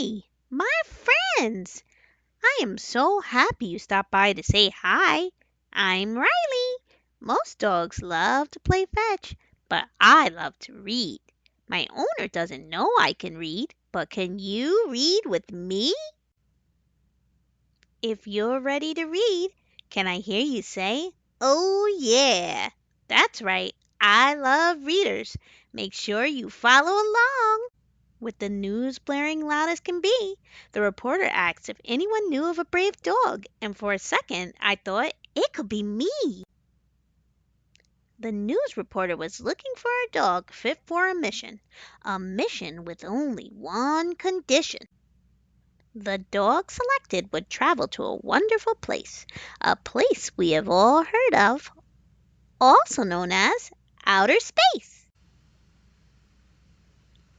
Hey, my friends! I am so happy you stopped by to say hi. I'm Riley. Most dogs love to play fetch, but I love to read. My owner doesn't know I can read, but can you read with me? If you're ready to read, can I hear you say, "Oh, yeah"? That's right. I love readers. Make sure you follow along. With the news blaring loud as can be, the reporter asked if anyone knew of a brave dog, and for a second I thought it could be me. The news reporter was looking for a dog fit for a mission with only one condition. The dog selected would travel to a wonderful place, a place we have all heard of, also known as outer space.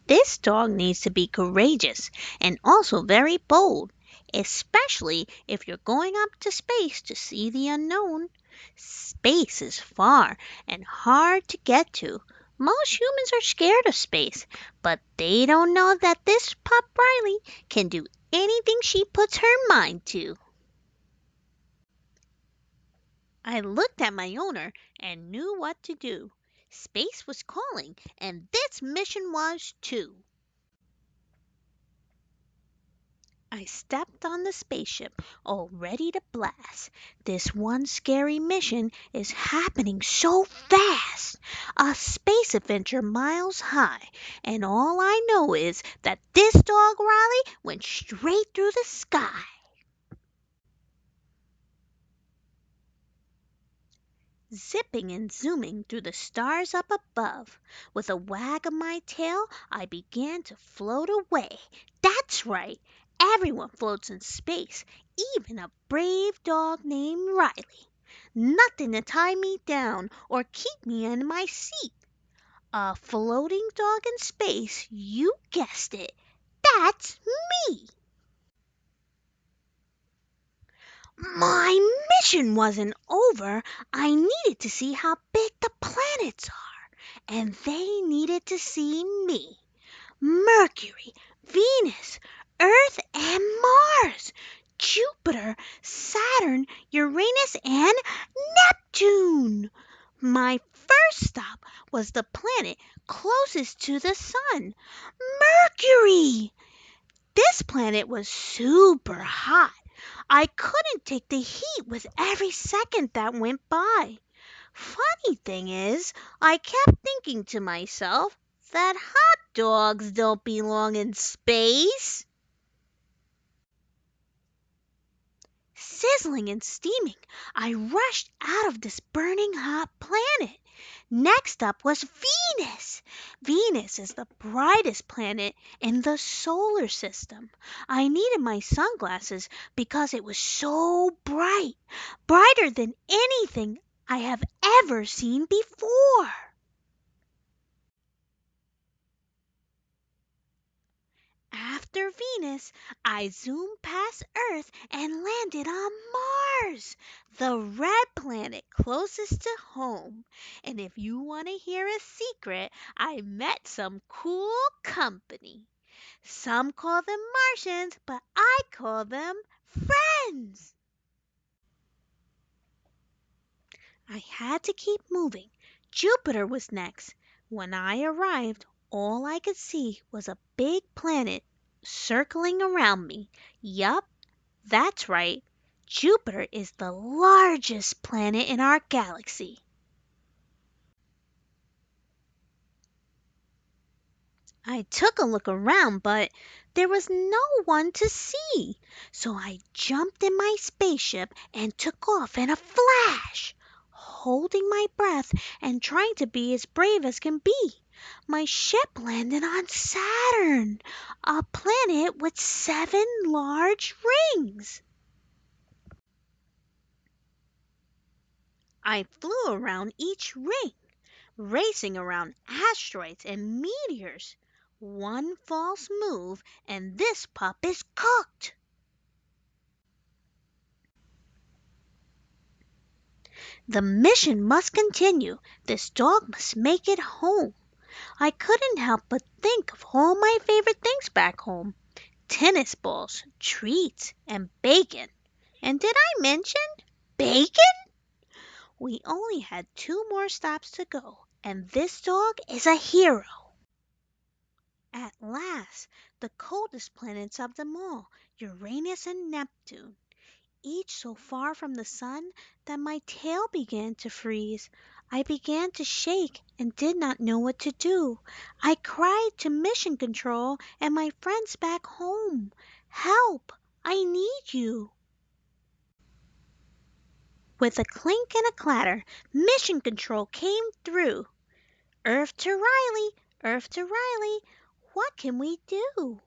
This dog needs to be courageous and also very bold, especially if you're going up to space to see the unknown. Space is far and hard to get to. Most humans are scared of space, but they don't know that this pup Riley can do anything she puts her mind to. I looked at my owner and knew what to do. Space was calling, and this mission was too. I stepped on the spaceship, all ready to blast. This one scary mission is happening so fast. A space adventure miles high. And all I know is that this dog Riley went straight through the sky. Zipping and zooming through the stars up above. With a wag of my tail, I began to float away. That's right, everyone floats in space, even a brave dog named Riley. Nothing to tie me down or keep me in my seat. A floating dog in space, you guessed it. That's me. My mission wasn't over. I needed to see how big the planets are, and they needed to see me. Mercury, Venus, Earth, and Mars, Jupiter, Saturn, Uranus, and Neptune. My first stop was the planet closest to the sun, Mercury. This planet was super hot. I couldn't take the heat with every second that went by. Funny thing is, I kept thinking to myself that hot dogs don't belong in space. Sizzling and steaming, I rushed out of this burning hot planet. Next up was Venus. Venus is the brightest planet in the solar system. I needed my sunglasses because it was so bright, brighter than anything I have ever seen before. After Venus, I zoomed past Earth and landed on Mars, the red planet closest to home. And if you want to hear a secret, I met some cool company. Some call them Martians, but I call them friends. I had to keep moving. Jupiter was next. When I arrived, all I could see was a big planet circling around me. Yup, that's right. Jupiter is the largest planet in our galaxy. I took a look around, but there was no one to see. So I jumped in my spaceship and took off in a flash, holding my breath and trying to be as brave as can be. My ship landed on Saturn, a planet with 7 large rings. I flew around each ring, racing around asteroids and meteors. One false move, and this pup is cooked. The mission must continue. This dog must make it home. I couldn't help but think of all my favorite things back home. tennis balls, treats, and bacon. And did I mention bacon? We only had 2 more stops to go, and this dog is a hero. At last, the coldest planets of them all, Uranus and Neptune, each so far from the sun that my tail began to freeze. I began to shake and did not know what to do. I cried to Mission Control and my friends back home. Help! I need you. With a clink and a clatter, Mission Control came through. Earth to Rilee, Earth to Rilee, what can we do?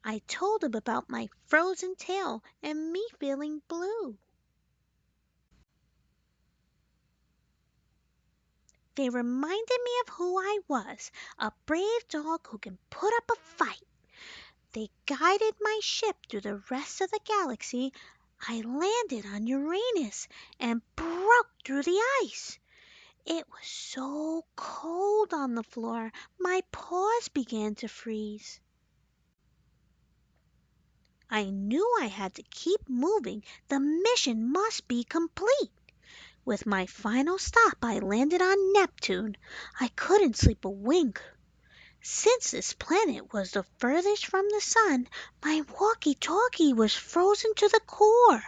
I told him about my frozen tail and me feeling blue. They reminded me of who I was, a brave dog who can put up a fight. They guided my ship through the rest of the galaxy. I landed on Uranus and broke through the ice. It was so cold on the floor, my paws began to freeze. I knew I had to keep moving. The mission must be complete. With my final stop, I landed on Neptune. I couldn't sleep a wink. Since this planet was the furthest from the sun, my walkie-talkie was frozen to the core.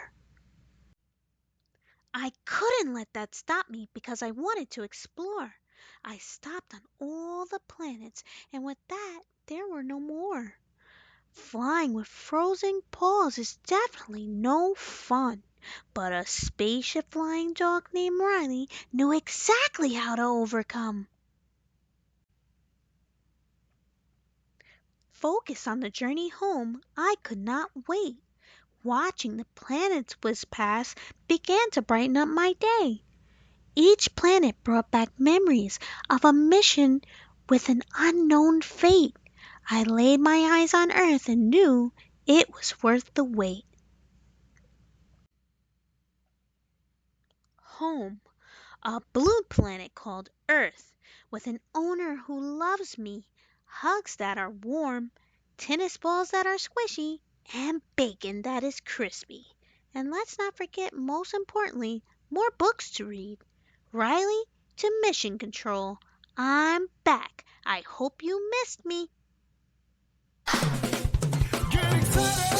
I couldn't let that stop me because I wanted to explore. I stopped on all the planets, and with that, there were no more. Flying with frozen paws is definitely no fun, but a spaceship flying dog named Rilee knew exactly how to overcome. Focused on the journey home, I could not wait. Watching the planets whiz past began to brighten up my day. Each planet brought back memories of a mission with an unknown fate. I laid my eyes on Earth and knew it was worth the wait. Home, a blue planet called Earth, with an owner who loves me, hugs that are warm, tennis balls that are squishy, and bacon that is crispy. And let's not forget, most importantly, more books to read. Rilee to Mission Control. I'm back. I hope you missed me. Get excited!